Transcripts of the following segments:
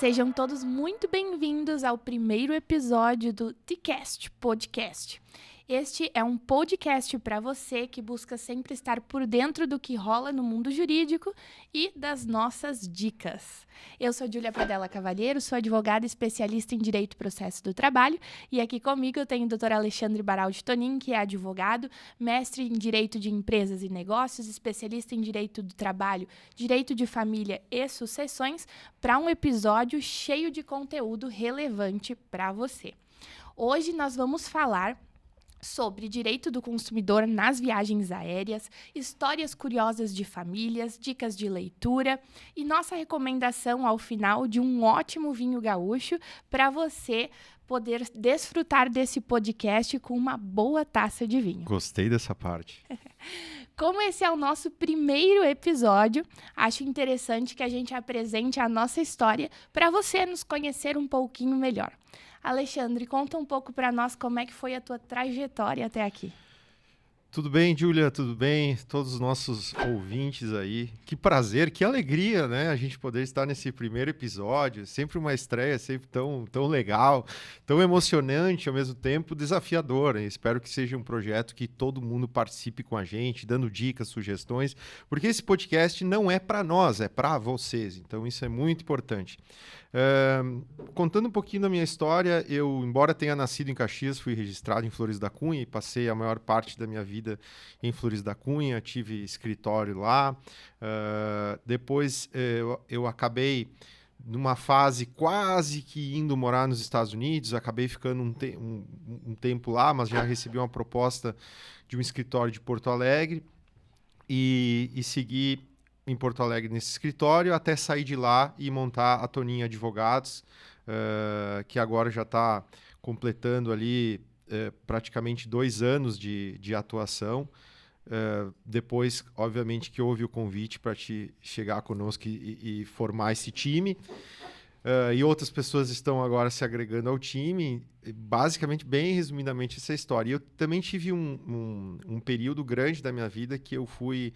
Sejam todos muito bem-vindos ao primeiro episódio do TCast Podcast. Este é um podcast para você que busca sempre estar por dentro do que rola no mundo jurídico e das nossas dicas. Eu sou Júlia Pradella Cavalheiro, sou advogada especialista em Direito e Processo do Trabalho e aqui comigo eu tenho o Dr. Alexandre Baraldi Tonin, que é advogado, mestre em Direito de Empresas e Negócios, especialista em Direito do Trabalho, Direito de Família e Sucessões, para um episódio cheio de conteúdo relevante para você. Hoje nós vamos falar sobre direito do consumidor nas viagens aéreas, histórias curiosas de famílias, dicas de leitura e nossa recomendação ao final de um ótimo vinho gaúcho para você poder desfrutar desse podcast com uma boa taça de vinho. Gostei dessa parte. Como esse é o nosso primeiro episódio, acho interessante que a gente apresente a nossa história para você nos conhecer um pouquinho melhor. Alexandre, conta um pouco para nós como é que foi a tua trajetória até aqui. Tudo bem, Júlia? Tudo bem? Todos os nossos ouvintes aí. Que prazer, que alegria, né? A gente poder estar nesse primeiro episódio. Sempre uma estreia, sempre tão legal, tão emocionante, ao mesmo tempo desafiador. Espero que seja um projeto que todo mundo participe com a gente, dando dicas, sugestões, porque esse podcast não é para nós, é para vocês. Então isso é muito importante. Contando um pouquinho da minha história, eu, embora tenha nascido em Caxias, fui registrado em Flores da Cunha e passei a maior parte da minha vida em Flores da Cunha, tive escritório lá. Depois eu acabei numa fase quase que indo morar nos Estados Unidos, acabei ficando um tempo lá, mas já recebi uma proposta de um escritório de Porto Alegre e segui em Porto Alegre nesse escritório, até sair de lá e montar a Tonin Advogados, que agora já está completando ali praticamente 2 anos de atuação. Depois, obviamente, que houve o convite para te chegar conosco e formar esse time. E outras pessoas estão agora se agregando ao time. Basicamente, bem resumidamente, essa história. E eu também tive um período grande da minha vida que eu fui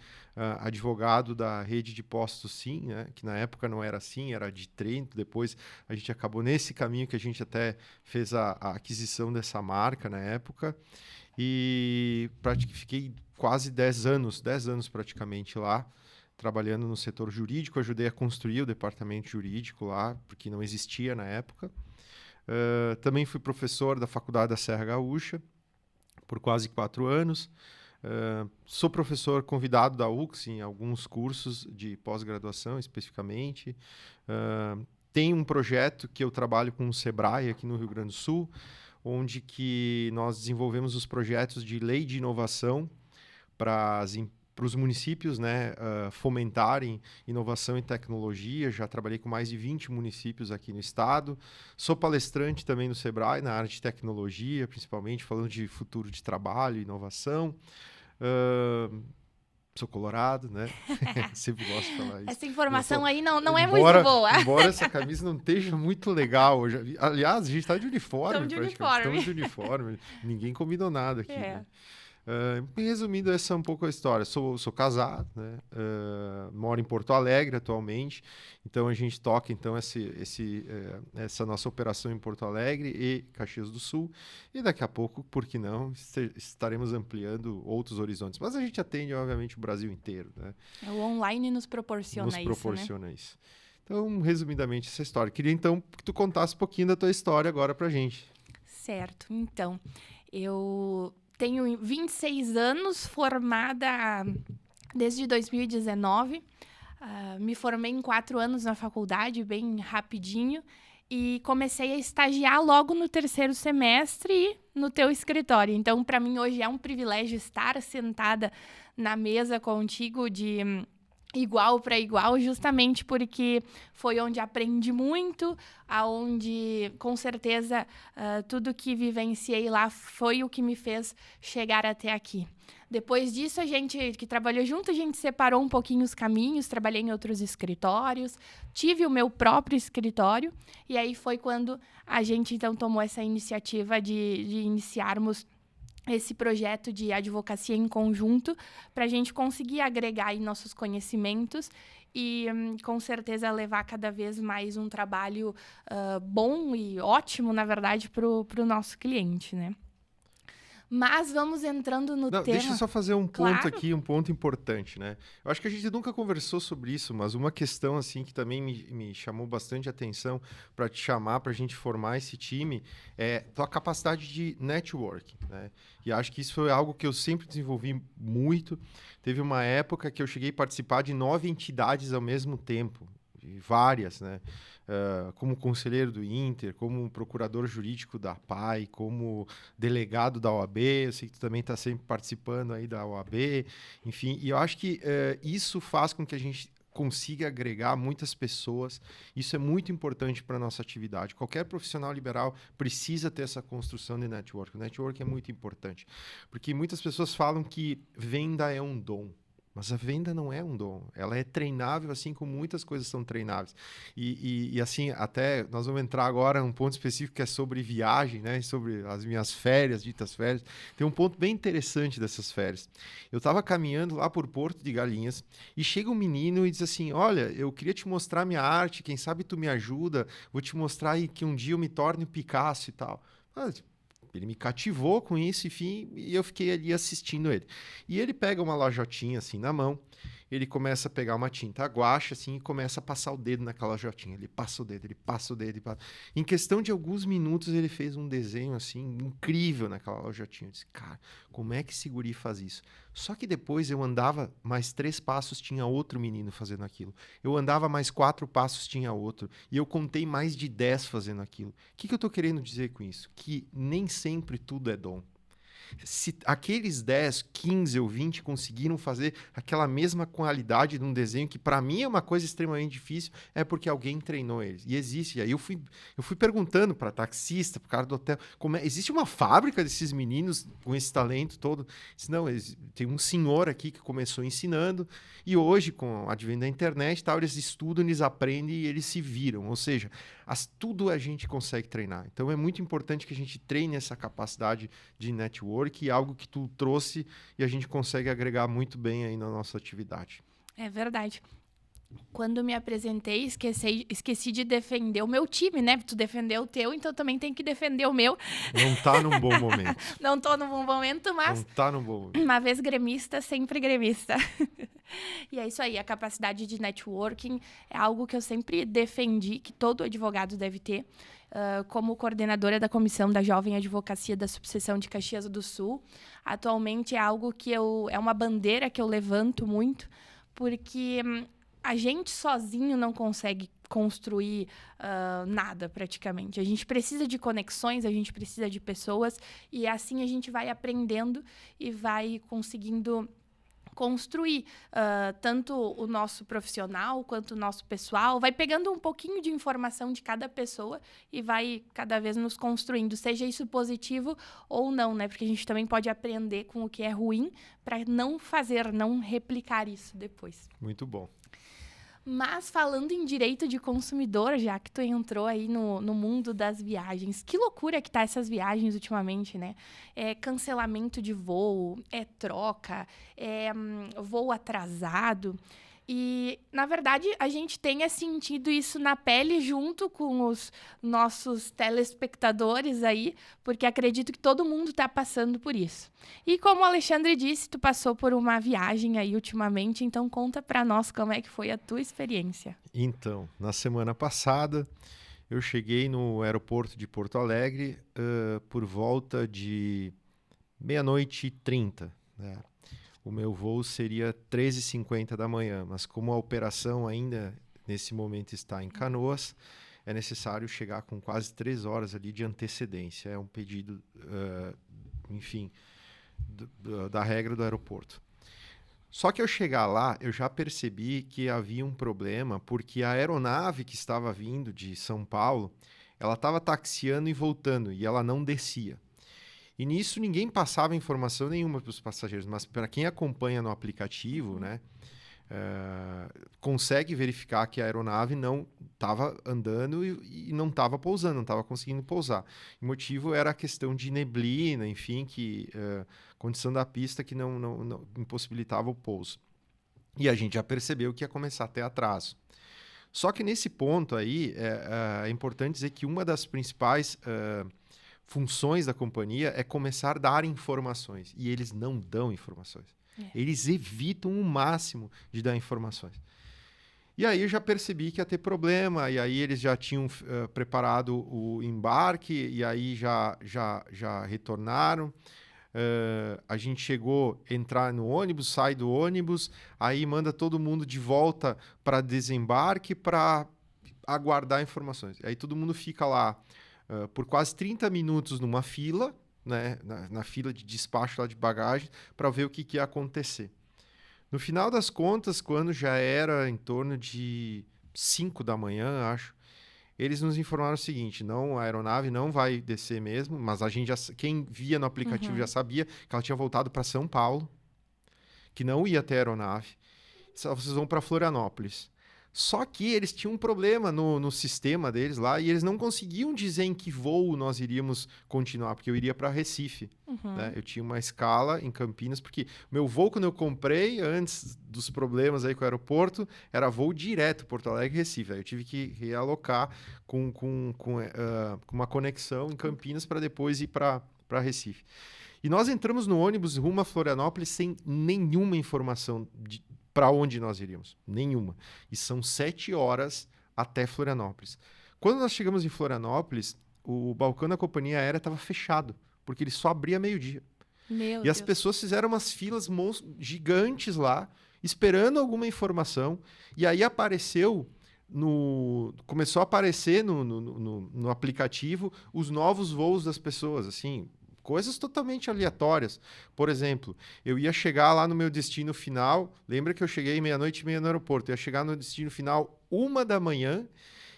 advogado da rede de postos Sim, né? Que na época não era assim, era de Trento. Depois a gente acabou nesse caminho que a gente até fez a aquisição dessa marca na época. E fiquei quase 10 anos praticamente lá, trabalhando no setor jurídico, ajudei a construir o departamento jurídico lá, porque não existia na época. Também fui professor da Faculdade da Serra Gaúcha por quase 4 anos. Sou professor convidado da UX em alguns cursos de pós-graduação, especificamente. Tenho um projeto que eu trabalho com o Sebrae aqui no Rio Grande do Sul, onde que nós desenvolvemos os projetos de lei de inovação para os municípios, né, fomentarem inovação e tecnologia. Já trabalhei com mais de 20 municípios aqui no estado. Sou palestrante também no Sebrae, na área de tecnologia, principalmente falando de futuro de trabalho e inovação. Sou colorado, né? Sempre gosto de falar isso. Essa informação aí não é muito boa. Embora essa camisa não esteja muito legal hoje. Aliás, a gente está de uniforme. Estamos de uniforme. Ninguém combinou nada aqui. Né? Resumindo, essa é um pouco a história. Sou casado, né? Moro em Porto Alegre atualmente, então a gente toca essa nossa operação em Porto Alegre e Caxias do Sul, e daqui a pouco, por que não, estaremos ampliando outros horizontes. Mas a gente atende, obviamente, o Brasil inteiro. Né? O online nos proporciona isso. Então, resumidamente, essa história. Queria, então, que tu contasse um pouquinho da tua história agora pra gente. Certo. Então, eu tenho 26 anos, formada desde 2019. Me formei em 4 anos na faculdade, bem rapidinho. E comecei a estagiar logo no 3º semestre no teu escritório. Então, para mim, hoje é um privilégio estar sentada na mesa contigo de igual para igual, justamente porque foi onde aprendi muito, aonde, com certeza, tudo que vivenciei lá foi o que me fez chegar até aqui. Depois disso, a gente que trabalhou junto, a gente separou um pouquinho os caminhos, trabalhei em outros escritórios, tive o meu próprio escritório, e aí foi quando a gente, então, tomou essa iniciativa de iniciarmos esse projeto de advocacia em conjunto para a gente conseguir agregar aí nossos conhecimentos e, com certeza, levar cada vez mais um trabalho bom e ótimo, na verdade, para o nosso cliente, né? Mas vamos entrando no tema. Deixa eu só fazer um ponto Claro. aqui, um ponto importante, né? Eu acho que a gente nunca conversou sobre isso, mas uma questão assim que também me chamou bastante atenção para te chamar, para a gente formar esse time, é tua capacidade de networking, né? E acho que isso foi algo que eu sempre desenvolvi muito. Teve uma época que eu cheguei a participar de 9 entidades ao mesmo tempo, de várias, né? Como conselheiro do Inter, como procurador jurídico da APAI, como delegado da OAB, eu sei que tu também está sempre participando aí da OAB, enfim, e eu acho que isso faz com que a gente consiga agregar muitas pessoas, isso é muito importante para a nossa atividade. Qualquer profissional liberal precisa ter essa construção de network. O network é muito importante, porque muitas pessoas falam que venda é um dom. Mas a venda não é um dom, ela é treinável, assim como muitas coisas são treináveis. E assim, até nós vamos entrar agora num ponto específico que é sobre viagem, né? Sobre as minhas férias, ditas férias. Tem um ponto bem interessante dessas férias. Eu estava caminhando lá por Porto de Galinhas e chega um menino e diz assim, olha, eu queria te mostrar minha arte, quem sabe tu me ajuda, vou te mostrar aí que um dia eu me torne Picasso e tal. Ele me cativou com isso, enfim, e eu fiquei ali assistindo ele. E ele pega uma lajotinha assim na mão, ele começa a pegar uma tinta guache assim e começa a passar o dedo naquela lajotinha. Ele passa o dedo, ele passa o dedo. Ele passa... Em questão de alguns minutos ele fez um desenho assim incrível naquela lajotinha. Eu disse, cara, como é que esse guri faz isso? Só que depois eu andava mais 3 passos, tinha outro menino fazendo aquilo. Eu andava mais 4 passos, tinha outro. E eu contei mais de 10 fazendo aquilo. O que eu estou querendo dizer com isso? Que nem sempre tudo é dom. Se aqueles 10, 15 ou 20 conseguiram fazer aquela mesma qualidade de um desenho, que para mim é uma coisa extremamente difícil, é porque alguém treinou eles. E existe. E aí eu fui perguntando para taxista, para o cara do hotel, existe uma fábrica desses meninos com esse talento todo? Disse, não, tem um senhor aqui que começou ensinando e hoje, com o advento da internet, tal, eles estudam, eles aprendem e eles se viram. Ou seja, tudo a gente consegue treinar. Então é muito importante que a gente treine essa capacidade de network, algo que tu trouxe e a gente consegue agregar muito bem aí na nossa atividade. É verdade. Quando me apresentei, esqueci de defender o meu time, né? Tu defendeu o teu, então também tem que defender o meu. Não tá num bom momento. Não tô num bom momento, mas... Não tá num bom momento. Uma vez gremista, sempre gremista. E é isso aí, a capacidade de networking é algo que eu sempre defendi, que todo advogado deve ter. Como coordenadora da Comissão da Jovem Advocacia da Subseção de Caxias do Sul, atualmente é algo que é uma bandeira que eu levanto muito, porque a gente sozinho não consegue construir nada, praticamente. A gente precisa de conexões, a gente precisa de pessoas, e assim a gente vai aprendendo e vai conseguindo construir tanto o nosso profissional quanto o nosso pessoal, vai pegando um pouquinho de informação de cada pessoa e vai cada vez nos construindo, seja isso positivo ou não, né? Porque a gente também pode aprender com o que é ruim para não replicar isso depois. Muito bom. Mas falando em direito de consumidor, já que tu entrou aí no mundo das viagens, que loucura que tá essas viagens ultimamente, né? É cancelamento de voo, é troca, é voo atrasado. E, na verdade, a gente tenha sentido isso na pele junto com os nossos telespectadores aí, porque acredito que todo mundo está passando por isso. E como o Alexandre disse, tu passou por uma viagem aí ultimamente, então conta para nós como é que foi a tua experiência. Então, na semana passada, eu cheguei no aeroporto de Porto Alegre por volta de 00:30, né? O meu voo seria 13h50 da manhã, mas como a operação ainda nesse momento está em Canoas, é necessário chegar com quase 3 horas ali de antecedência. É um pedido, enfim, da regra do aeroporto. Só que ao chegar lá, eu já percebi que havia um problema, porque a aeronave que estava vindo de São Paulo, ela estava taxiando e voltando, e ela não descia. E nisso ninguém passava informação nenhuma para os passageiros, mas para quem acompanha no aplicativo, né, consegue verificar que a aeronave não estava andando e não estava pousando, não estava conseguindo pousar. O motivo era a questão de neblina, enfim, condição da pista que não impossibilitava o pouso. E a gente já percebeu que ia começar a ter atraso. Só que nesse ponto aí, é importante dizer que uma das principais funções da companhia é começar a dar informações. E eles não dão informações. Eles evitam o máximo de dar informações. E aí eu já percebi que ia ter problema, e aí eles já tinham preparado o embarque, e aí já retornaram. A gente chegou a entrar no ônibus, sai do ônibus, aí manda todo mundo de volta para desembarque para aguardar informações. Aí todo mundo fica lá por quase 30 minutos numa fila, né, na fila de despacho lá de bagagem, para ver o que ia acontecer. No final das contas, quando já era em torno de 5 da manhã, acho, eles nos informaram o seguinte: a aeronave não vai descer mesmo, mas a gente quem via no aplicativo já sabia que ela tinha voltado para São Paulo, que não ia ter aeronave. Vocês vão para Florianópolis. Só que eles tinham um problema no sistema deles lá e eles não conseguiam dizer em que voo nós iríamos continuar, porque eu iria para Recife. Né? Eu tinha uma escala em Campinas, porque meu voo, quando eu comprei, antes dos problemas aí com o aeroporto, era voo direto Porto Alegre-Recife. Aí eu tive que realocar com uma conexão em Campinas para depois ir para Recife. E nós entramos no ônibus rumo a Florianópolis sem nenhuma informação para onde nós iríamos. Nenhuma. E são 7 horas até Florianópolis. Quando nós chegamos em Florianópolis, o balcão da companhia aérea estava fechado, porque ele só abria meio-dia. E as pessoas fizeram umas filas gigantes lá, esperando alguma informação, e aí começou a aparecer no aplicativo os novos voos das pessoas, assim, coisas totalmente aleatórias. Por exemplo, eu ia chegar lá no meu destino final, lembra que eu cheguei 00:30 no aeroporto, eu ia chegar no destino final 1 da manhã,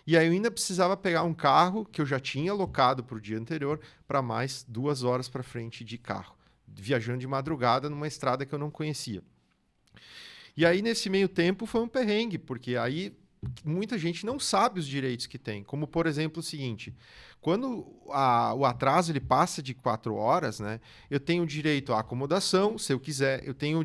e aí eu ainda precisava pegar um carro que eu já tinha alocado para o dia anterior para mais 2 horas para frente de carro, viajando de madrugada numa estrada que eu não conhecia. E aí, nesse meio tempo, foi um perrengue, porque aí muita gente não sabe os direitos que tem. Como, por exemplo, o seguinte: quando o atraso ele passa de 4 horas, né, eu tenho direito à acomodação, se eu quiser, eu tenho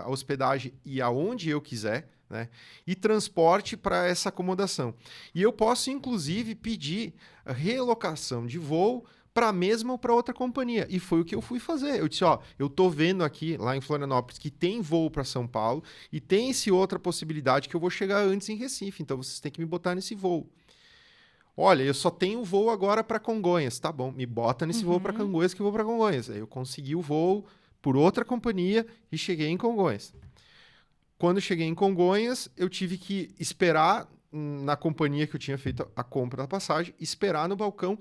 a hospedagem e aonde eu quiser, né, e transporte para essa acomodação. E eu posso, inclusive, pedir a relocação de voo para a mesma ou para outra companhia. E foi o que eu fui fazer. Eu disse, eu tô vendo aqui, lá em Florianópolis, que tem voo para São Paulo e tem essa outra possibilidade que eu vou chegar antes em Recife, então vocês têm que me botar nesse voo. Olha, eu só tenho voo agora para Congonhas. Tá bom, me bota nesse voo para Congonhas que eu vou para Congonhas. Aí eu consegui o voo por outra companhia e cheguei em Congonhas. Quando cheguei em Congonhas, eu tive que esperar na companhia que eu tinha feito a compra da passagem, esperar no balcão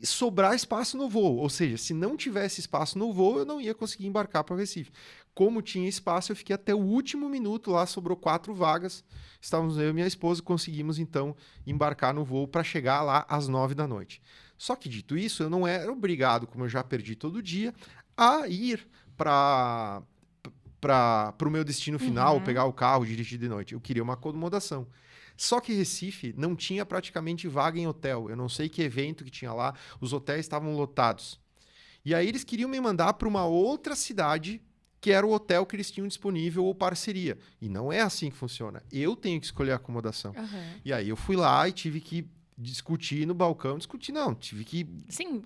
sobrar espaço no voo. Ou seja, se não tivesse espaço no voo, eu não ia conseguir embarcar para o Recife. Como tinha espaço, eu fiquei até o último minuto lá, sobrou 4 vagas. Estávamos eu e minha esposa, conseguimos então embarcar no voo para chegar lá às 9 da noite. Só que dito isso, eu não era obrigado, como eu já perdi todo dia, a ir para o meu destino final, pegar o carro, dirigir de noite. Eu queria uma acomodação. Só que Recife não tinha praticamente vaga em hotel. Eu não sei que evento que tinha lá, os hotéis estavam lotados. E aí eles queriam me mandar para uma outra cidade, que era o hotel que eles tinham disponível ou parceria. E não é assim que funciona. Eu tenho que escolher a acomodação. E aí eu fui lá e tive que discutir no balcão. Tive que... Sim,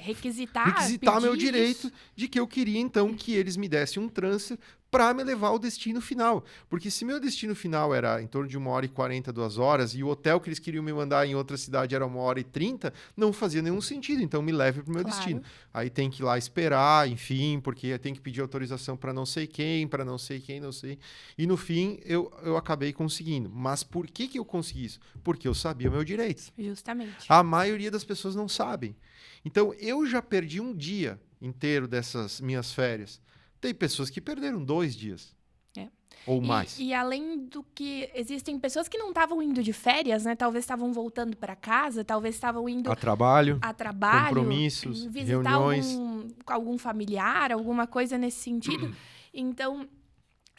requisitar meu direito de que eu queria, então, que eles me dessem um transfer para me levar ao destino final. Porque se meu destino final era em torno de 1h40, 2 horas, e o hotel que eles queriam me mandar em outra cidade era 1h30, não fazia nenhum sentido. Então, me leve para o meu destino. Aí tem que ir lá esperar, enfim, porque tem que pedir autorização para não sei quem, não sei. E no fim, eu acabei conseguindo. Mas por que eu consegui isso? Porque eu sabia o meu direito. Justamente. A maioria das pessoas não sabem. Então, eu já perdi um dia inteiro dessas minhas férias. Tem pessoas que perderam 2 dias. Ou mais. E além do que... Existem pessoas que não estavam indo de férias, né? Talvez estavam voltando para casa, talvez estavam indo... A trabalho. Compromissos, visitar reuniões. algum familiar, alguma coisa nesse sentido. Então,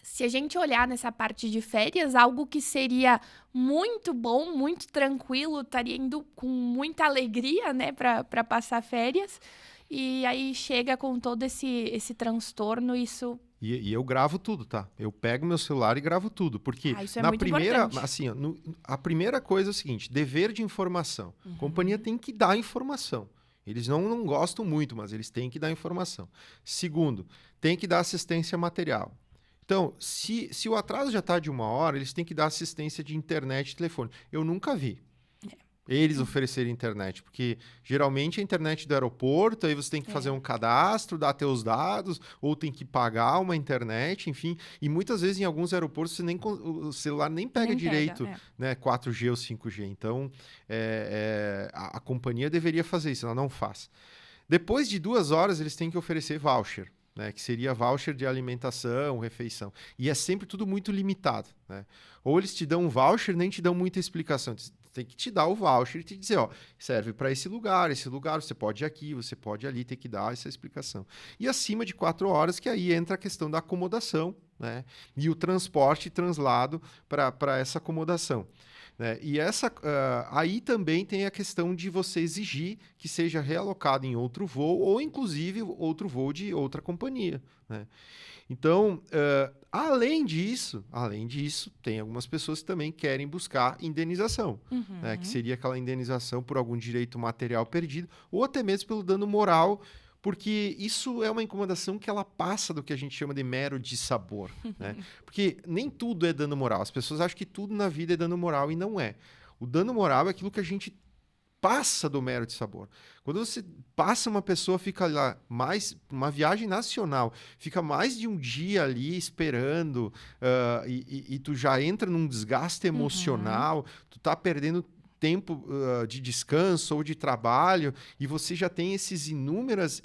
se a gente olhar nessa parte de férias, algo que seria muito bom, muito tranquilo, estaria indo com muita alegria, né, para passar férias. E aí chega com todo esse transtorno, isso... E eu gravo tudo, tá? Eu pego meu celular e gravo tudo. Porque Isso é na muito primeira, importante. assim, ó, a primeira coisa é o seguinte: dever de informação. A companhia tem que dar informação. Eles não gostam muito, mas eles têm que dar informação. Segundo, tem que dar assistência material. Então, se o atraso já está de 1 hora, eles têm que dar assistência de internet e telefone. Eu nunca vi eles oferecerem internet, porque geralmente a internet do aeroporto, aí você tem que fazer um cadastro, dar teus dados, ou tem que pagar uma internet, enfim. E muitas vezes em alguns aeroportos o celular nem pega direito, né, 4G ou 5G. Então, a companhia deveria fazer isso, ela não faz. Depois de 2 horas, eles têm que oferecer voucher, né, que seria voucher de alimentação, refeição. E é sempre tudo muito limitado, né? Ou eles te dão um voucher, nem te dão muita explicação. Tem que te dar o voucher e te dizer, ó, serve para esse lugar, você pode ir aqui, você pode ir ali, tem que dar essa explicação. E acima de 4 horas, que aí entra a questão da acomodação, né? E o transporte e translado para essa acomodação. Né? E aí também tem a questão de você exigir que seja realocado em outro voo ou, inclusive, outro voo de outra companhia. Né? Então, além disso, tem algumas pessoas que também querem buscar indenização, né? Que seria aquela indenização por algum direito material perdido ou até mesmo pelo dano moral, porque isso é uma incomodação que ela passa do que a gente chama de mero dissabor, né? Porque nem tudo é dano moral. As pessoas acham que tudo na vida é dano moral e não é. O dano moral é aquilo que a gente passa do mero dissabor. Quando você passa, uma pessoa fica lá uma viagem nacional, fica mais de um dia ali esperando, e tu já entra num desgaste emocional, tu tá perdendo tempo de descanso ou de trabalho, e você já tem esses inúmeras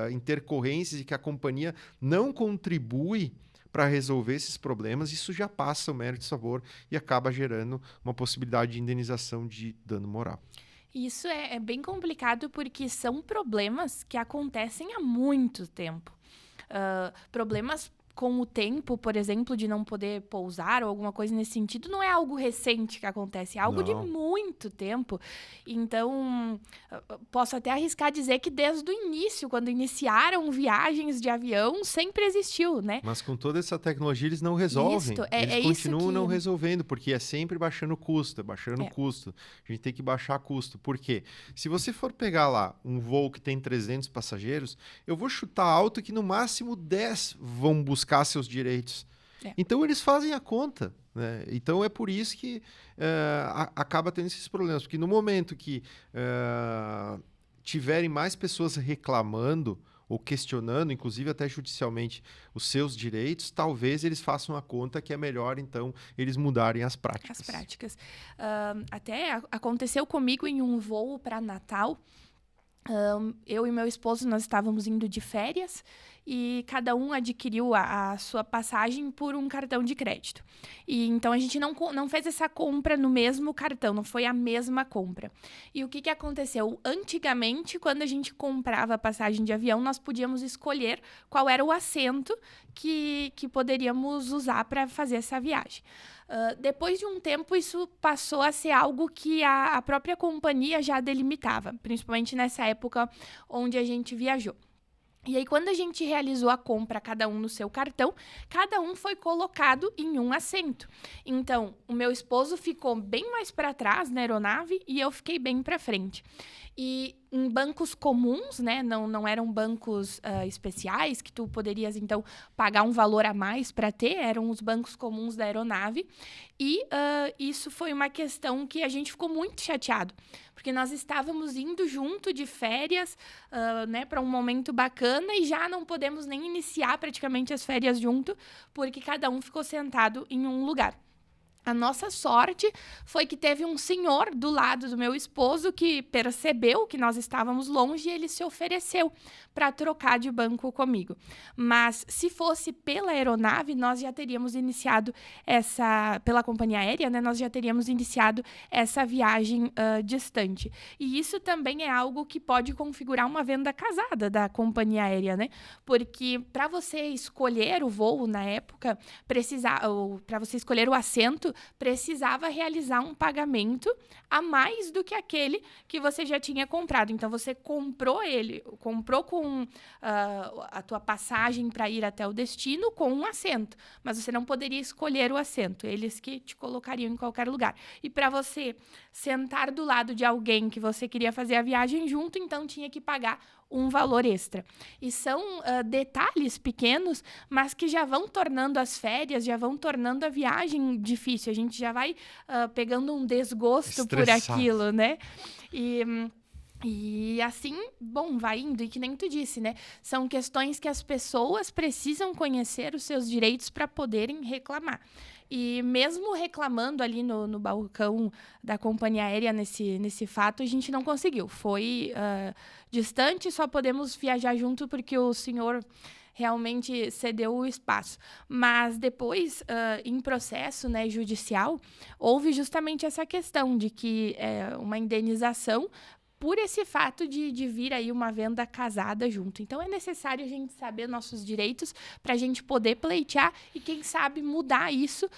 intercorrências de que a companhia não contribui para resolver esses problemas. Isso já passa o mero dissabor e acaba gerando uma possibilidade de indenização de dano moral. Isso é bem complicado porque são problemas que acontecem há muito tempo. Problemas com o tempo, por exemplo, de não poder pousar ou alguma coisa nesse sentido, não é algo recente que acontece, é algo de muito tempo. Então, posso até arriscar dizer que desde o início, quando iniciaram viagens de avião, sempre existiu, né? Mas com toda essa tecnologia eles não resolvem. Eles continuam não resolvendo, porque é sempre baixando custo, custo. A gente tem que baixar custo. Por quê? Se você for pegar lá um voo que tem 300 passageiros, eu vou chutar alto que no máximo 10 vão buscar seus direitos. Então eles fazem a conta, né? Então é por isso que acaba tendo esses problemas, porque no momento que tiverem mais pessoas reclamando ou questionando, inclusive até judicialmente, os seus direitos, talvez eles façam a conta que é melhor, então, eles mudarem as práticas. Até aconteceu comigo em um voo para Natal. Eu e meu esposo, nós estávamos indo de férias e cada um adquiriu a sua passagem por um cartão de crédito. E então a gente não fez essa compra no mesmo cartão, não foi a mesma compra. E o que aconteceu? Antigamente, quando a gente comprava a passagem de avião, nós podíamos escolher qual era o assento que poderíamos usar para fazer essa viagem. Depois de um tempo, isso passou a ser algo que a própria companhia já delimitava, principalmente nessa época onde a gente viajou. E aí, quando a gente realizou a compra, cada um no seu cartão, cada um foi colocado em um assento. Então, o meu esposo ficou bem mais para trás na aeronave e eu fiquei bem para frente. E em bancos comuns, né, não eram bancos especiais, que tu poderias, então, pagar um valor a mais para ter, eram os bancos comuns da aeronave. E isso foi uma questão que a gente ficou muito chateado, porque nós estávamos indo junto de férias, né, para um momento bacana e já não podemos nem iniciar praticamente as férias junto, porque cada um ficou sentado em um lugar. A nossa sorte foi que teve um senhor do lado do meu esposo que percebeu que nós estávamos longe e ele se ofereceu para trocar de banco comigo. Mas se fosse pela aeronave, nós já teríamos iniciado pela companhia aérea, né? Nós já teríamos iniciado essa viagem distante. E isso também é algo que pode configurar uma venda casada da companhia aérea, né? Porque para você escolher o voo na época, para você escolher o assento, precisava realizar um pagamento a mais do que aquele que você já tinha comprado. Então, você comprou com a tua passagem para ir até o destino com um assento, mas você não poderia escolher o assento, eles que te colocariam em qualquer lugar. E para você sentar do lado de alguém que você queria fazer a viagem junto, então tinha que pagar um valor extra. E são detalhes pequenos, mas que já vão tornando as férias, já vão tornando a viagem difícil. A gente já vai pegando um desgosto por aquilo, né? E assim, bom, vai indo. E que nem tu disse, né? São questões que as pessoas precisam conhecer os seus direitos para poderem reclamar. E mesmo reclamando ali no balcão da companhia aérea nesse fato, a gente não conseguiu. Foi distante, só podemos viajar junto porque o senhor realmente cedeu o espaço. Mas depois, em processo, né, judicial, houve justamente essa questão de que uma indenização por esse fato de vir aí uma venda casada junto. Então, é necessário a gente saber nossos direitos para a gente poder pleitear e, quem sabe, mudar isso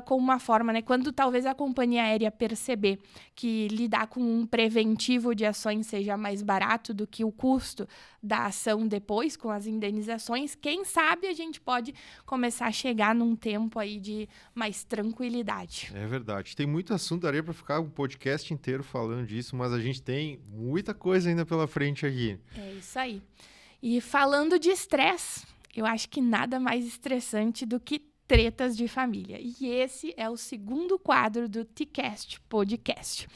com uma forma, né? Quando talvez a companhia aérea perceber que lidar com um preventivo de ações seja mais barato do que o custo da ação depois, com as indenizações, quem sabe a gente pode começar a chegar num tempo aí de mais tranquilidade. É verdade. Tem muito assunto, daria para ficar um podcast inteiro falando disso, mas a gente tem muita coisa ainda pela frente aqui. É isso aí. E falando de estresse, eu acho que nada mais estressante do que tretas de família. E esse é o segundo quadro do TCast Podcast.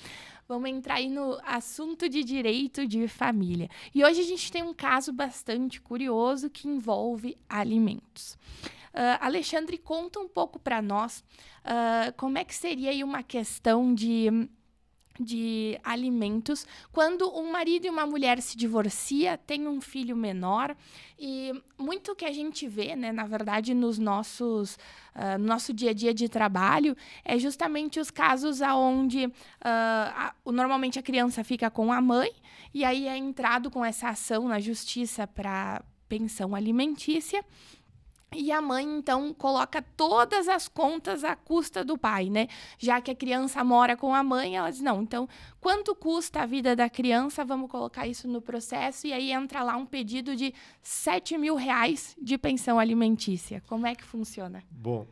Vamos entrar aí no assunto de direito de família. E hoje a gente tem um caso bastante curioso que envolve alimentos. Alexandre, conta um pouco para nós como é que seria aí uma questão de alimentos quando um marido e uma mulher se divorciam, tem um filho menor, e muito que a gente vê, né, na verdade, no nosso dia a dia de trabalho, é justamente os casos onde normalmente a criança fica com a mãe, e aí é entrado com essa ação na justiça para pensão alimentícia. E a mãe, então, coloca todas as contas à custa do pai, né? Já que a criança mora com a mãe, ela diz, não, então, quanto custa a vida da criança? Vamos colocar isso no processo. E aí entra lá um pedido de R$7 mil de pensão alimentícia. Como é que funciona? Bom,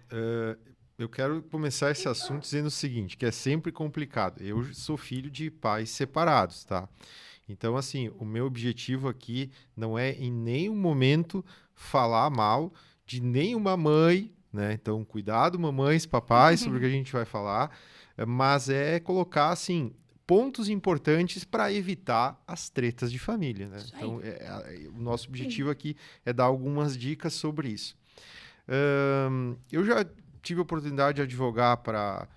eu quero começar esse assunto dizendo o seguinte, que é sempre complicado. Eu sou filho de pais separados, tá? Então, assim, o meu objetivo aqui não é em nenhum momento falar mal de nenhuma mãe, né? Então, cuidado, mamães, papais, sobre o que a gente vai falar, mas é colocar, assim, pontos importantes para evitar as tretas de família, né? Então, o nosso objetivo aqui é dar algumas dicas sobre isso. Eu já tive a oportunidade de advogar para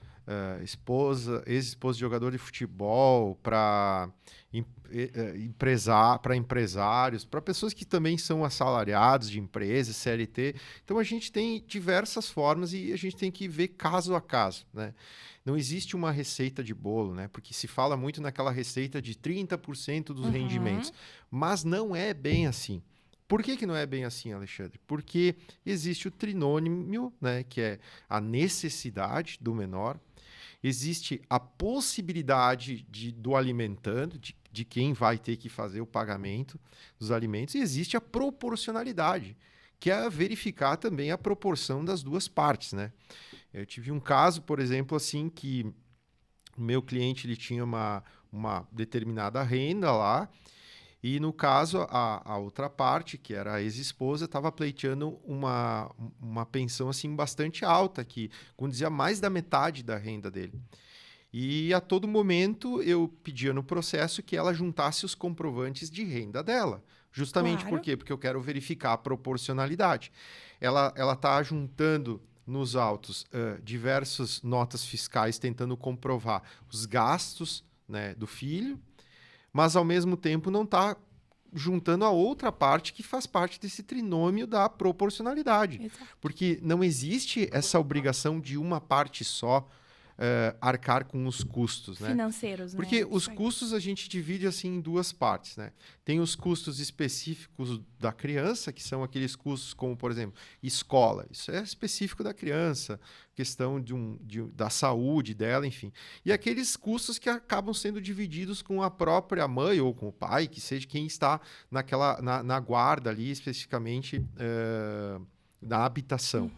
ex-esposa de jogador de futebol, para empresários, para pessoas que também são assalariados de empresas, CLT. Então, a gente tem diversas formas e a gente tem que ver caso a caso, né? Não existe uma receita de bolo, né? Porque se fala muito naquela receita de 30% dos rendimentos, mas não é bem assim. Por que não é bem assim, Alexandre? Porque existe o trinômio, né, que é a necessidade do menor, existe a possibilidade do alimentando, de quem vai ter que fazer o pagamento dos alimentos, e existe a proporcionalidade, que é verificar também a proporção das duas partes, né? Eu tive um caso, por exemplo, assim, que o meu cliente ele tinha uma determinada renda lá, e, no caso, a outra parte, que era a ex-esposa, estava pleiteando uma pensão assim, bastante alta, que condizia mais da metade da renda dele. E, a todo momento, eu pedia no processo que ela juntasse os comprovantes de renda dela. Justamente por quê? Porque eu quero verificar a proporcionalidade. Ela está juntando nos autos diversas notas fiscais tentando comprovar os gastos, né, do filho, mas ao mesmo tempo não está juntando a outra parte que faz parte desse trinômio da proporcionalidade. Exato. Porque não existe essa obrigação de uma parte só arcar com os custos, né? Financeiros, né? Porque os Isso aí. custos a gente divide assim em duas partes, né? Tem os custos específicos da criança, que são aqueles custos como, por exemplo, escola. Isso é específico da criança, questão da saúde dela, enfim. E aqueles custos que acabam sendo divididos com a própria mãe ou com o pai, que seja quem está na guarda ali, especificamente na habitação.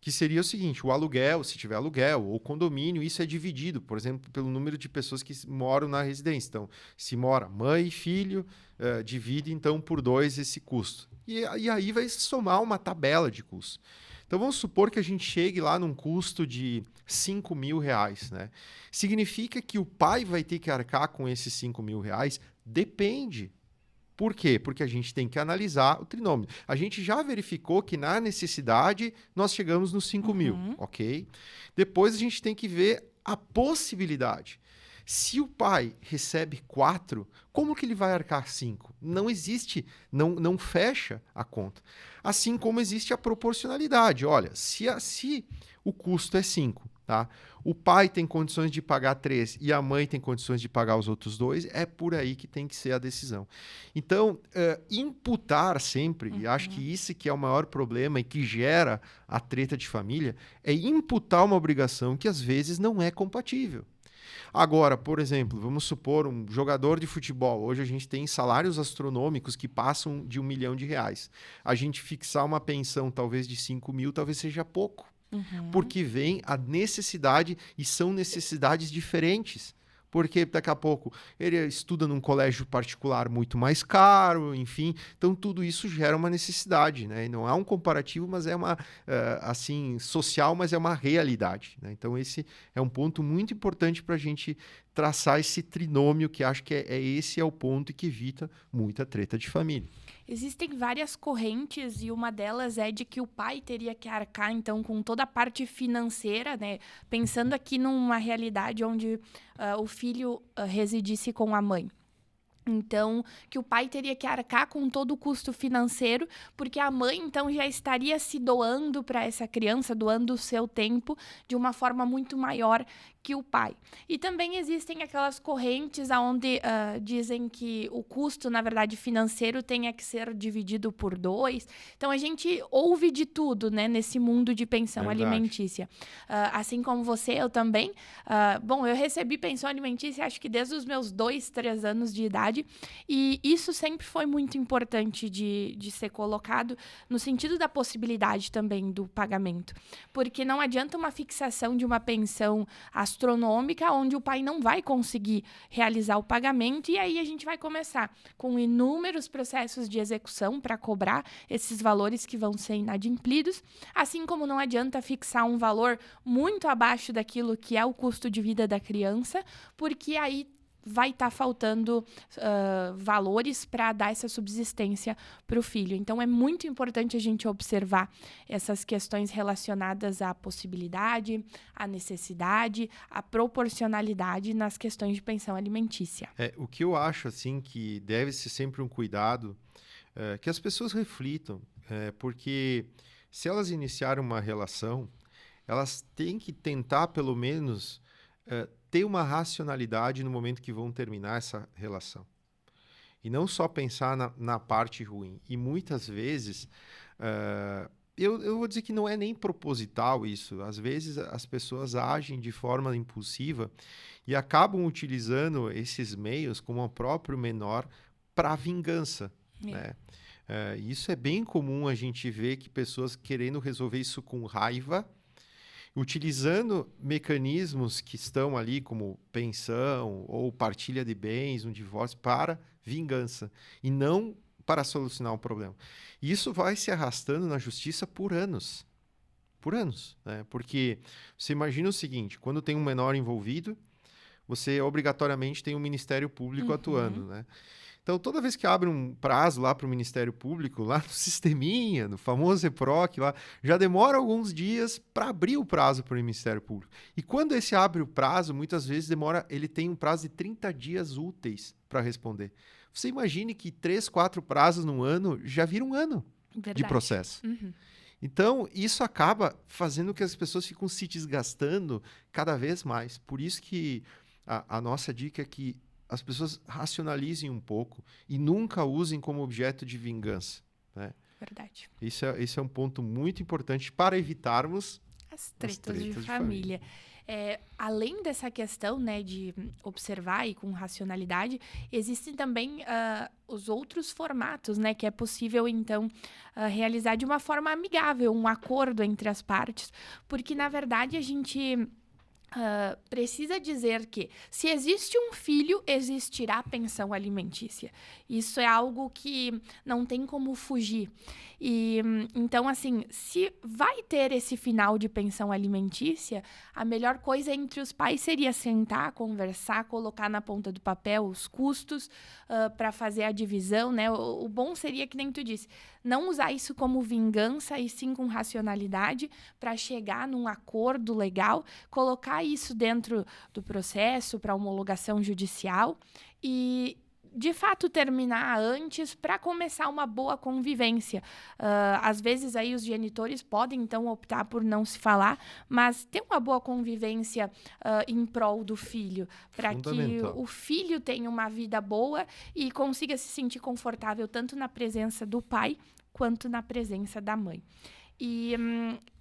Que seria o seguinte, o aluguel, se tiver aluguel, ou condomínio, isso é dividido, por exemplo, pelo número de pessoas que moram na residência. Então, se mora mãe e filho, divide então por 2 esse custo. E aí vai somar uma tabela de custo. Então, vamos supor que a gente chegue lá num custo de R$5.000, né? Significa que o pai vai ter que arcar com esses R$5.000? Depende. Por quê? Porque a gente tem que analisar o trinômio. A gente já verificou que na necessidade nós chegamos nos 5.000, ok? Depois a gente tem que ver a possibilidade. Se o pai recebe 4, como que ele vai arcar 5? Não existe, não fecha a conta. Assim como existe a proporcionalidade. Olha, se o custo é 5, tá? O pai tem condições de pagar 3 e a mãe tem condições de pagar os outros 2, é por aí que tem que ser a decisão. Então, imputar sempre, e acho que isso que é o maior problema e que gera a treta de família, é imputar uma obrigação que às vezes não é compatível. Agora, por exemplo, vamos supor um jogador de futebol. Hoje a gente tem salários astronômicos que passam de R$1 milhão. A gente fixar uma pensão talvez de 5.000 talvez seja pouco. Porque vem a necessidade e são necessidades diferentes. Porque daqui a pouco ele estuda num colégio particular muito mais caro, enfim. Então, tudo isso gera uma necessidade, né? E não há um comparativo, mas é uma, assim, social, mas é uma realidade, né? Então, esse é um ponto muito importante para a gente traçar esse trinômio, que acho que esse é o ponto que evita muita treta de família. Existem várias correntes e uma delas é de que o pai teria que arcar, então, com toda a parte financeira, né? Pensando aqui numa realidade onde o filho residisse com a mãe. Então, que o pai teria que arcar com todo o custo financeiro, porque a mãe, então, já estaria se doando para essa criança, doando o seu tempo de uma forma muito maior que o pai. E também existem aquelas correntes onde dizem que o custo, na verdade, financeiro tenha que ser dividido por 2. Então, a gente ouve de tudo, né, nesse mundo de pensão alimentícia. Assim como você, eu também. Bom, eu recebi pensão alimentícia, acho que desde os meus 2, 3 anos de idade, e isso sempre foi muito importante de ser colocado no sentido da possibilidade também do pagamento. Porque não adianta uma fixação de uma pensão astronômica onde o pai não vai conseguir realizar o pagamento, e aí a gente vai começar com inúmeros processos de execução para cobrar esses valores que vão ser inadimplidos, assim como não adianta fixar um valor muito abaixo daquilo que é o custo de vida da criança, porque aí vai estar faltando valores para dar essa subsistência para o filho. Então, é muito importante a gente observar essas questões relacionadas à possibilidade, à necessidade, à proporcionalidade nas questões de pensão alimentícia. O que eu acho, assim, que deve ser sempre um cuidado, que as pessoas reflitam, porque se elas iniciarem uma relação, elas têm que tentar, pelo menos, ter uma racionalidade no momento que vão terminar essa relação. E não só pensar na parte ruim. E muitas vezes, eu vou dizer que não é nem proposital isso. Às vezes as pessoas agem de forma impulsiva e acabam utilizando esses meios, como o próprio menor, para vingança, né? Isso é bem comum a gente ver que pessoas querendo resolver isso com raiva, utilizando mecanismos que estão ali, como pensão ou partilha de bens, um divórcio, para vingança, e não para solucionar um problema. E isso vai se arrastando na justiça por anos. Por anos, né? Porque você imagina o seguinte, quando tem um menor envolvido, você obrigatoriamente tem um Ministério Público atuando, né? Então, toda vez que abre um prazo lá para o Ministério Público, lá no sisteminha, no famoso EPROC, lá, já demora alguns dias para abrir o prazo para o Ministério Público. E quando esse abre o prazo, muitas vezes ele tem um prazo de 30 dias úteis para responder. Você imagine que 3, 4 prazos num ano já vira um ano de processo. Então, isso acaba fazendo que as pessoas ficam se desgastando cada vez mais. Por isso que a nossa dica é que as pessoas racionalizem um pouco e nunca usem como objeto de vingança, né? Verdade. Isso é um ponto muito importante para evitarmos as tretas de família. Além dessa questão, né, de observar e com racionalidade, existem também os outros formatos, né, que é possível, então, realizar de uma forma amigável, um acordo entre as partes, porque, na verdade, a gente precisa dizer que, se existe um filho, existirá pensão alimentícia. Isso é algo que não tem como fugir. E, então, assim, se vai ter esse final de pensão alimentícia, a melhor coisa entre os pais seria sentar, conversar, colocar na ponta do papel os custos para fazer a divisão, né? O bom seria, que nem tu disse, não usar isso como vingança, e sim com racionalidade, para chegar num acordo legal, colocar isso dentro do processo para homologação judicial e, de fato, terminar antes para começar uma boa convivência. Às vezes, aí, os genitores podem, então, optar por não se falar, mas ter uma boa convivência em prol do filho, para que o filho tenha uma vida boa e consiga se sentir confortável tanto na presença do pai quanto na presença da mãe. E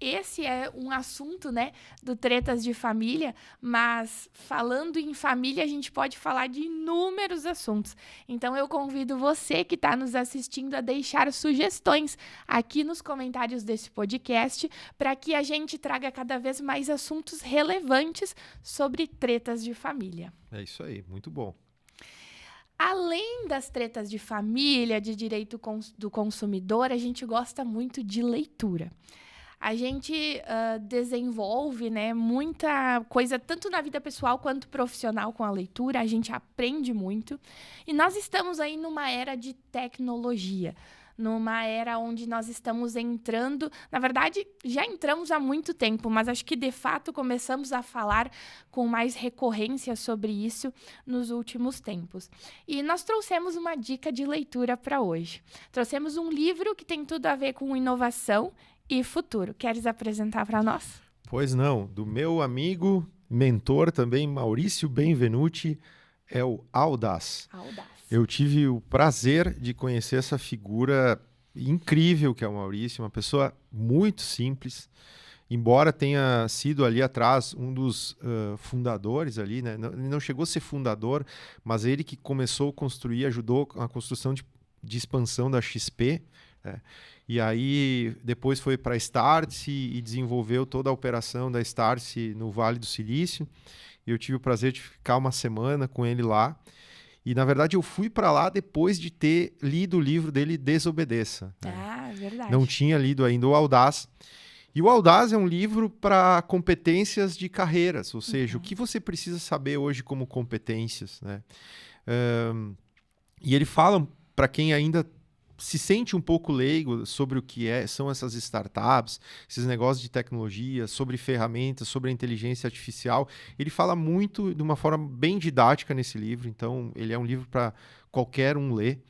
esse é um assunto, né, do Tretas de Família, mas falando em família, a gente pode falar de inúmeros assuntos. Então, eu convido você que está nos assistindo a deixar sugestões aqui nos comentários desse podcast, para que a gente traga cada vez mais assuntos relevantes sobre tretas de família. É isso aí, muito bom. Além das tretas de família, de direito do consumidor, a gente gosta muito de leitura. A gente desenvolve, né, muita coisa, tanto na vida pessoal quanto profissional, com a leitura. A gente aprende muito. E nós estamos aí numa era de tecnologia, numa era onde nós estamos entrando, na verdade, já entramos há muito tempo, mas acho que, de fato, começamos a falar com mais recorrência sobre isso nos últimos tempos. E nós trouxemos uma dica de leitura para hoje. Trouxemos um livro que tem tudo a ver com inovação e futuro. Queres apresentar para nós? Pois não, do meu amigo, mentor também, Maurício Benvenuti, é o Audaz. Eu tive o prazer de conhecer essa figura incrível que é o Maurício, uma pessoa muito simples, embora tenha sido ali atrás um dos fundadores ali, né? Ele não chegou a ser fundador, mas ele que começou a construir, ajudou a construção de expansão da XP, né? E aí depois foi para a Startse e desenvolveu toda a operação da Startse no Vale do Silício. Eu tive o prazer de ficar uma semana com ele lá. E, na verdade, eu fui para lá depois de ter lido o livro dele, Desobedeça. Ah, verdade. Não tinha lido ainda o Audaz. E o Audaz é um livro para competências de carreiras, ou seja, o que você precisa saber hoje como competências, né? E ele fala para quem ainda se sente um pouco leigo sobre o que são essas startups, esses negócios de tecnologia, sobre ferramentas, sobre a inteligência artificial. Ele fala muito de uma forma bem didática nesse livro, então ele é um livro para qualquer um ler.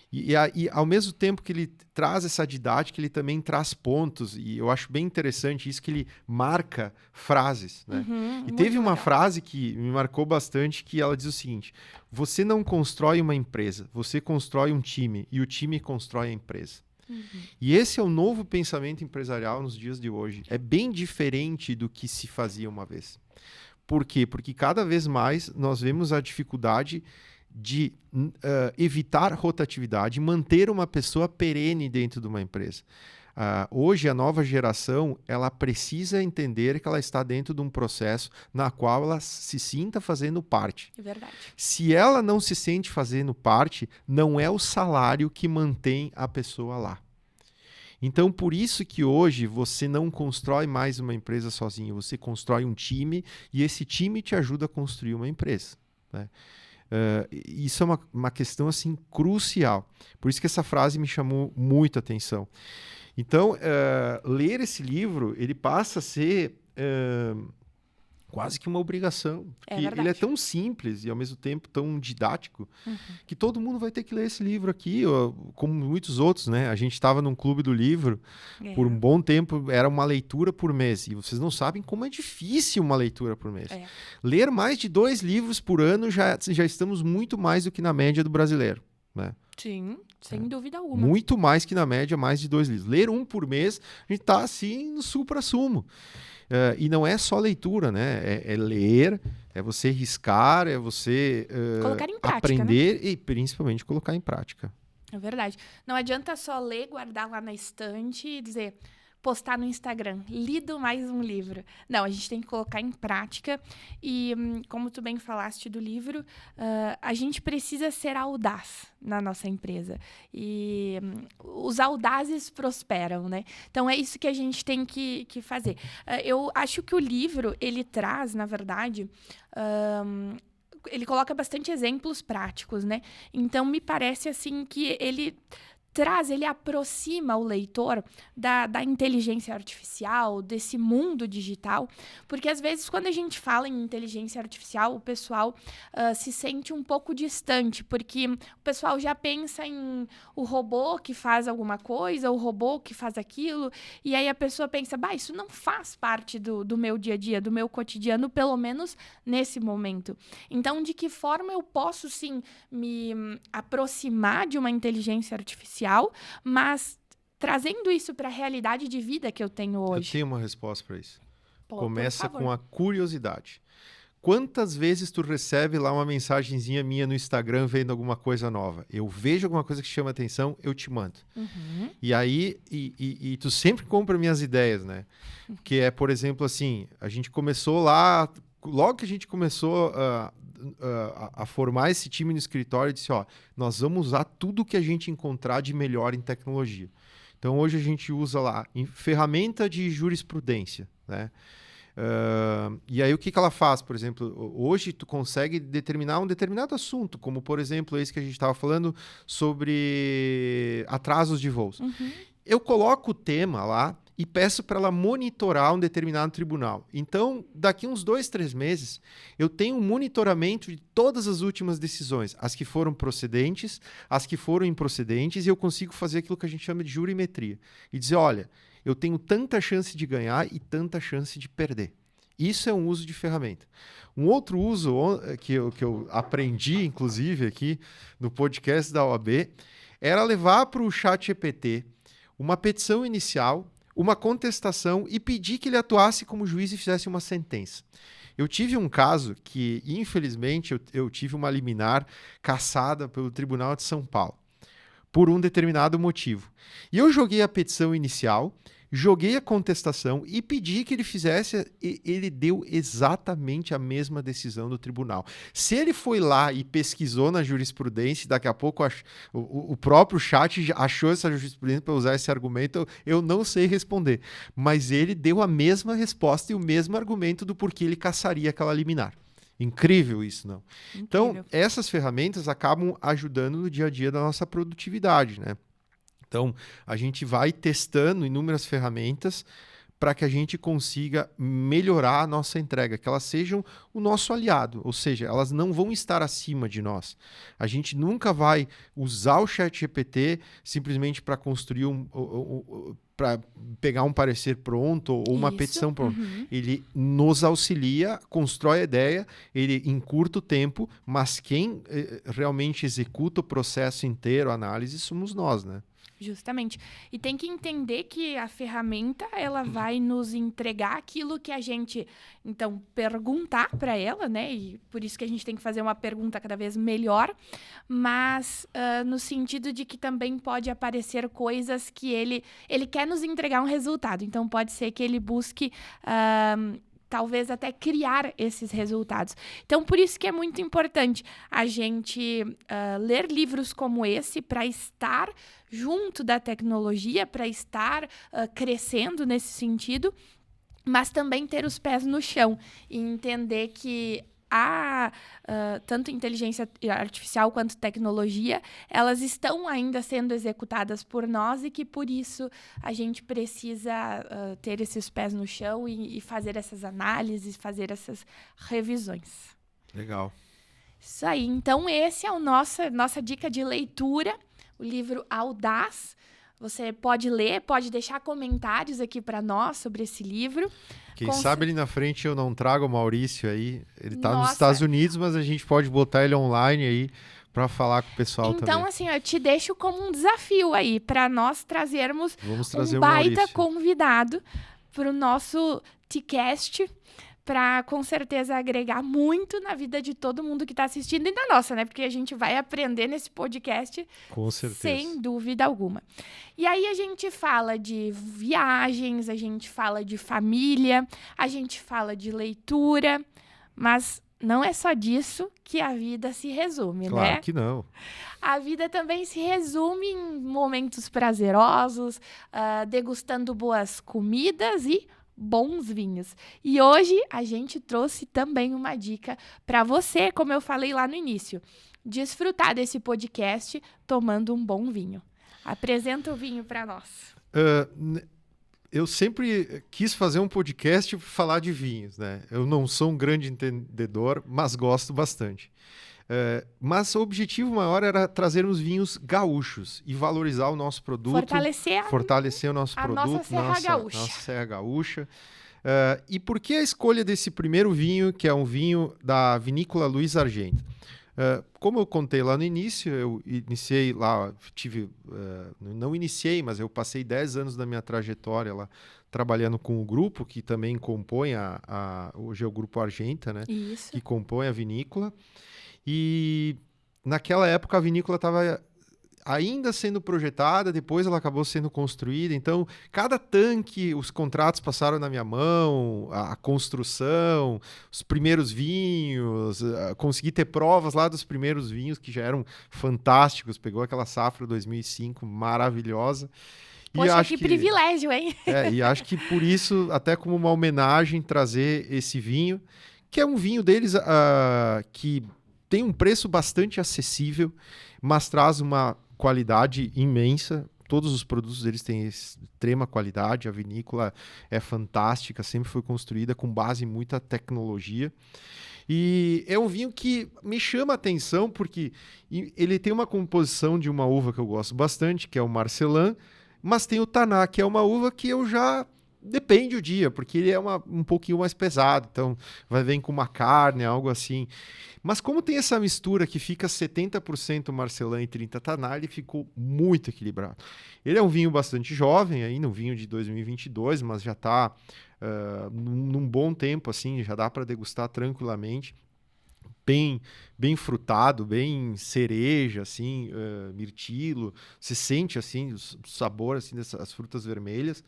E ao mesmo tempo que ele traz essa didática, ele também traz pontos, e eu acho bem interessante isso, que ele marca frases, né? E teve uma frase que me marcou bastante, que ela diz o seguinte: você não constrói uma empresa, você constrói um time, e o time constrói a empresa. E esse é o novo pensamento empresarial nos dias de hoje. É bem diferente do que se fazia uma vez. Por quê? Porque cada vez mais nós vemos a dificuldade de evitar rotatividade, manter uma pessoa perene dentro de uma empresa. Hoje, a nova geração, ela precisa entender que ela está dentro de um processo na qual ela se sinta fazendo parte. É verdade. Se ela não se sente fazendo parte, não é o salário que mantém a pessoa lá. Então, por isso que hoje você não constrói mais uma empresa sozinho, você constrói um time e esse time te ajuda a construir uma empresa, né? Isso é uma questão assim crucial. Por isso que essa frase me chamou muito a atenção. Então, ler esse livro, ele passa a ser quase que uma obrigação. Porque ele é tão simples e, ao mesmo tempo, tão didático, que todo mundo vai ter que ler esse livro aqui, como muitos outros, né? A gente estava num clube do livro, por um bom tempo, era uma leitura por mês. E vocês não sabem como é difícil uma leitura por mês. Ler mais de 2 livros por ano, já estamos muito mais do que na média do brasileiro, né? Sim, sem dúvida alguma. Muito mais que na média, mais de 2 livros. Ler um por mês, a gente está assim no supra-sumo. E não é só leitura, né? É ler, é você riscar, é você colocar em prática, aprender, né? e principalmente colocar em prática. É verdade. Não adianta só ler, guardar lá na estante e dizer, postar no Instagram, lido mais um livro. Não, a gente tem que colocar em prática. E, como tu bem falaste do livro, a gente precisa ser audaz na nossa empresa. E os audazes prosperam, né? Então, é isso que a gente tem que fazer. Eu acho que o livro, ele traz, na verdade... ele coloca bastante exemplos práticos, né? Então, me parece, assim, que ele aproxima o leitor da inteligência artificial, desse mundo digital, porque às vezes quando a gente fala em inteligência artificial, o pessoal se sente um pouco distante, porque o pessoal já pensa em o robô que faz alguma coisa, o robô que faz aquilo, e aí a pessoa pensa, isso não faz parte do meu dia a dia, do meu cotidiano, pelo menos nesse momento. Então, de que forma eu posso, sim, me aproximar de uma inteligência artificial, mas trazendo isso para a realidade de vida que eu tenho hoje? Eu tenho uma resposta para isso. Pô, começa com a curiosidade. Quantas vezes tu recebe lá uma mensagenzinha minha no Instagram vendo alguma coisa nova? Eu vejo alguma coisa que chama atenção, eu te mando. E aí, e tu sempre compra minhas ideias, né? Que é, por exemplo, assim, a gente começou lá, logo que a gente começou a formar esse time no escritório, disse, nós vamos usar tudo que a gente encontrar de melhor em tecnologia. Então, hoje a gente usa lá ferramenta de jurisprudência, né? E aí, o que ela faz? Por exemplo, hoje tu consegue determinar um determinado assunto, como, por exemplo, esse que a gente estava falando sobre atrasos de voos. Eu coloco o tema lá e peço para ela monitorar um determinado tribunal. Então, daqui uns 2, 3 meses, eu tenho um monitoramento de todas as últimas decisões, as que foram procedentes, as que foram improcedentes, e eu consigo fazer aquilo que a gente chama de jurimetria. E dizer, olha, eu tenho tanta chance de ganhar e tanta chance de perder. Isso é um uso de ferramenta. Um outro uso que eu aprendi, inclusive, aqui no podcast da OAB, era levar para o ChatGPT uma petição inicial, uma contestação e pedir que ele atuasse como juiz e fizesse uma sentença. Eu tive um caso que, infelizmente, eu tive uma liminar cassada pelo Tribunal de São Paulo, por um determinado motivo. E eu joguei a petição inicial, joguei a contestação e pedi que ele fizesse, ele deu exatamente a mesma decisão do tribunal. Se ele foi lá e pesquisou na jurisprudência, daqui a pouco o próprio chat achou essa jurisprudência para usar esse argumento, eu não sei responder. Mas ele deu a mesma resposta e o mesmo argumento do porquê ele cassaria aquela liminar. Incrível isso, não? Incrível. Então, essas ferramentas acabam ajudando no dia a dia da nossa produtividade, né? Então, a gente vai testando inúmeras ferramentas para que a gente consiga melhorar a nossa entrega, que elas sejam o nosso aliado, ou seja, elas não vão estar acima de nós. A gente nunca vai usar o ChatGPT simplesmente para construir para pegar um parecer pronto ou uma petição pronta. Ele nos auxilia, constrói a ideia, ele encurta o tempo, mas quem realmente executa o processo inteiro, a análise, somos nós, né? Justamente. E tem que entender que a ferramenta, ela vai nos entregar aquilo que a gente, então, perguntar para ela, né? E por isso que a gente tem que fazer uma pergunta cada vez melhor, mas no sentido de que também pode aparecer coisas que ele quer nos entregar um resultado. Então, pode ser que ele busque... talvez até criar esses resultados. Então, por isso que é muito importante a gente ler livros como esse para estar junto da tecnologia, para estar crescendo nesse sentido, mas também ter os pés no chão e entender que tanto inteligência artificial quanto tecnologia, elas estão ainda sendo executadas por nós e que, por isso, a gente precisa ter esses pés no chão e fazer essas análises, fazer essas revisões. Legal. Isso aí. Então, esse é nossa dica de leitura, o livro Audaz. Você pode ler, pode deixar comentários aqui para nós sobre esse livro. Quem sabe ali na frente eu não trago o Maurício aí. Ele está nos Nossa. Estados Unidos, mas a gente pode botar ele online aí para falar com o pessoal também. Então, assim, eu te deixo como um desafio aí para nós trazermos trazer um o baita Maurício. convidado para o nosso TCast, para com certeza agregar muito na vida de todo mundo que está assistindo e na nossa, né? Porque a gente vai aprender nesse podcast, Com certeza. sem dúvida alguma. E aí a gente fala de viagens, a gente fala de família, a gente fala de leitura, mas não é só disso que a vida se resume, Claro né? que não. A vida também se resume em momentos prazerosos, degustando boas comidas e bons vinhos. E hoje a gente trouxe também uma dica para você, como eu falei lá no início, desfrutar desse podcast tomando um bom vinho. Apresenta o vinho para nós. Eu sempre quis fazer um podcast para falar de vinhos, né? Eu não sou um grande entendedor, mas gosto bastante. Mas o objetivo maior era trazermos vinhos gaúchos e valorizar o nosso produto. Fortalecer o nosso produto. Nossa Serra Gaúcha. E por que a escolha desse primeiro vinho, que é um vinho da vinícola Luiz Argenta? Como eu contei lá no início, eu iniciei lá, não iniciei, mas eu passei 10 anos da minha trajetória lá trabalhando com o grupo, que também compõe hoje é o Grupo Argenta, né? Isso. Que compõe a vinícola. E naquela época a vinícola estava ainda sendo projetada, depois ela acabou sendo construída. Então, cada tanque, os contratos passaram na minha mão, a construção, os primeiros vinhos, consegui ter provas lá dos primeiros vinhos que já eram fantásticos. Pegou aquela safra 2005 maravilhosa. Poxa, que privilégio, hein? E acho que por isso, até como uma homenagem, trazer esse vinho, que é um vinho deles que tem um preço bastante acessível, mas traz uma qualidade imensa. Todos os produtos deles têm extrema qualidade. A vinícola é fantástica, sempre foi construída com base em muita tecnologia. E é um vinho que me chama a atenção porque ele tem uma composição de uma uva que eu gosto bastante, que é o Marcelin, mas tem o Taná, que é uma uva que eu já... Depende o dia, porque ele é um pouquinho mais pesado, então vai vir com uma carne, algo assim. Mas como tem essa mistura que fica 70% Marcelin e 30% Taná, ele ficou muito equilibrado. Ele é um vinho bastante jovem, ainda um vinho de 2022, mas já está num bom tempo, assim, já dá para degustar tranquilamente. Bem frutado, bem cereja, assim, mirtilo. Você sente assim o sabor assim dessas frutas vermelhas.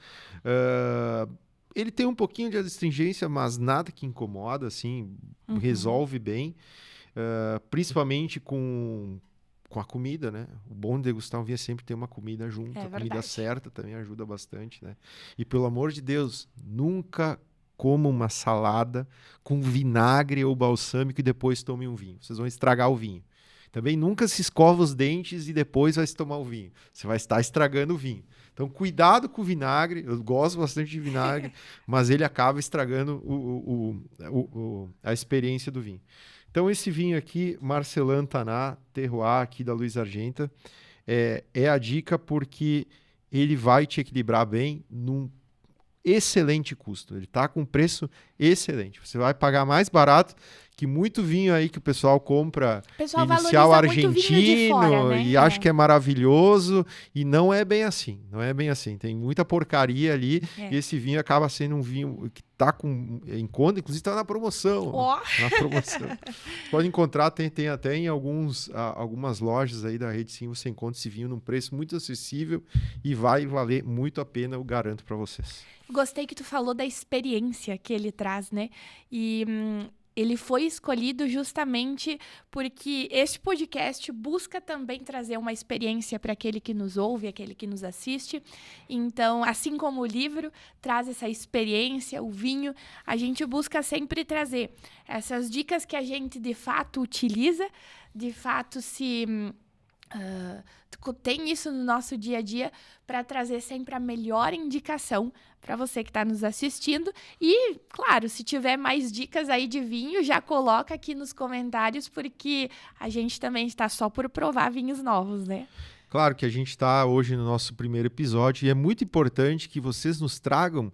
Ele tem um pouquinho de astringência, mas nada que incomoda, assim, resolve bem, principalmente com a comida, né? O bom de degustar um vinho é sempre ter uma comida junto. A comida certa também ajuda bastante, né? E pelo amor de Deus, nunca coma uma salada com vinagre ou balsâmico e depois tome um vinho. Vocês vão estragar o vinho. Também nunca se escova os dentes e depois vai se tomar o vinho. Você vai estar estragando o vinho. Então, cuidado com o vinagre. Eu gosto bastante de vinagre, mas ele acaba estragando a experiência do vinho. Então, esse vinho aqui, Marcelin Taná, Terroir, aqui da Luiz Argenta, é a dica porque ele vai te equilibrar bem num excelente custo. Ele está com preço excelente. Você vai pagar mais barato que muito vinho aí que o pessoal compra inicial argentino fora, né? E acha que é maravilhoso e não é bem assim. Não é bem assim. Tem muita porcaria ali e esse vinho acaba sendo um vinho que está em conta, inclusive está na promoção. Na promoção. Você pode encontrar, tem até em algumas lojas aí da Rede Sim, você encontra esse vinho num preço muito acessível e vai valer muito a pena, eu garanto para vocês. Gostei que tu falou da experiência que ele traz, né? E ele foi escolhido justamente porque este podcast busca também trazer uma experiência para aquele que nos ouve, aquele que nos assiste. Então, assim como o livro traz essa experiência, o vinho, a gente busca sempre trazer essas dicas que a gente de fato utiliza, de fato tem isso no nosso dia a dia para trazer sempre a melhor indicação para você que está nos assistindo. E, claro, se tiver mais dicas aí de vinho, já coloca aqui nos comentários, porque a gente também está só por provar vinhos novos, né? Claro que a gente está hoje no nosso primeiro episódio e é muito importante que vocês nos tragam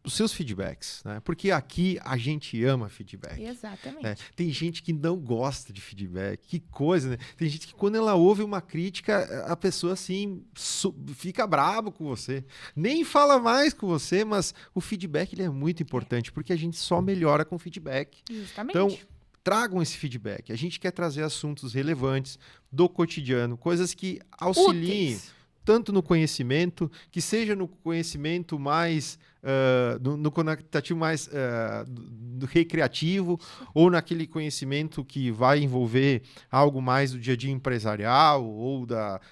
os seus feedbacks, né? Porque aqui a gente ama feedback. Exatamente. Né? Tem gente que não gosta de feedback, que coisa, né? Tem gente que quando ela ouve uma crítica, a pessoa assim fica bravo com você, nem fala mais com você, mas o feedback ele é muito importante, porque a gente só melhora com feedback. Justamente. Então, tragam esse feedback. A gente quer trazer assuntos relevantes do cotidiano, coisas que auxiliem Úteis. tanto no conhecimento, que seja no conhecimento mais, no conectativo mais do recreativo, ou naquele conhecimento que vai envolver algo mais do dia a dia empresarial, ou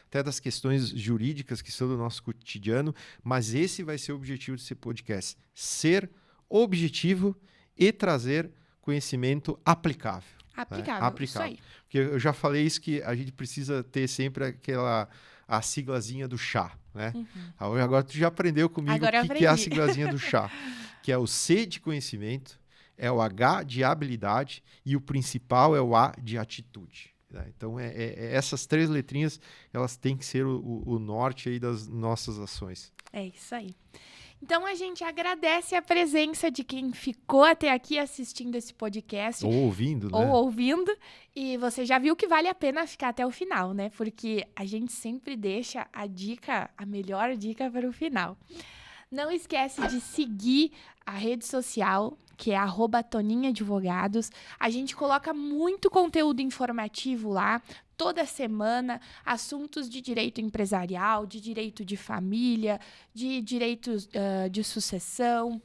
até das questões jurídicas que são do nosso cotidiano, mas esse vai ser o objetivo desse podcast, ser objetivo e trazer conhecimento aplicável. Aplicável, Né? Aplicável. Isso aí. Porque eu já falei isso, que a gente precisa ter sempre a siglazinha do chá, né? Agora tu já aprendeu comigo Agora o que é a siglazinha do chá, que é o C de conhecimento, é o H de habilidade e o principal é o A de atitude. Né? Então, essas 3 letrinhas, elas têm que ser o norte aí das nossas ações. É isso aí. Então, a gente agradece a presença de quem ficou até aqui assistindo esse podcast. Ou ouvindo, né? Ou ouvindo. E você já viu que vale a pena ficar até o final, né? Porque a gente sempre deixa a melhor dica para o final. Não esquece de seguir a rede social, que é @toninhaadvogados. A gente coloca muito conteúdo informativo lá, toda semana, assuntos de direito empresarial, de direito de família, de direitos de sucessão,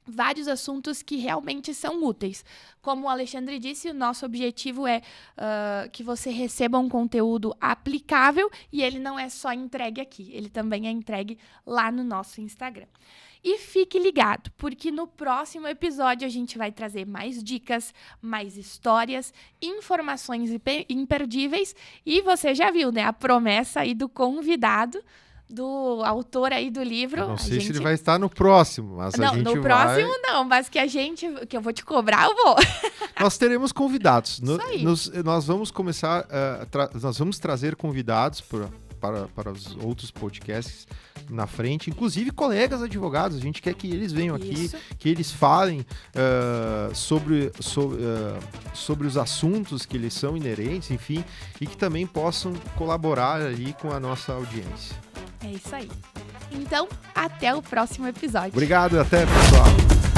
vários assuntos que realmente são úteis. Como o Alexandre disse, o nosso objetivo é que você receba um conteúdo aplicável e ele não é só entregue aqui, ele também é entregue lá no nosso Instagram. E fique ligado, porque no próximo episódio a gente vai trazer mais dicas, mais histórias, informações imperdíveis. E você já viu, né? A promessa aí do convidado, do autor aí do livro. Eu não sei se ele vai estar no próximo, mas não, a gente no próximo não, mas que eu vou te cobrar, eu vou. Nós teremos convidados. Isso aí. Nós vamos começar, nós vamos trazer convidados para os outros podcasts na frente, inclusive colegas advogados. A gente quer que eles venham aqui, que eles falem sobre os assuntos que eles são inerentes, enfim, e que também possam colaborar ali com a nossa audiência. É isso aí. Então, até o próximo episódio. Obrigado e até, pessoal.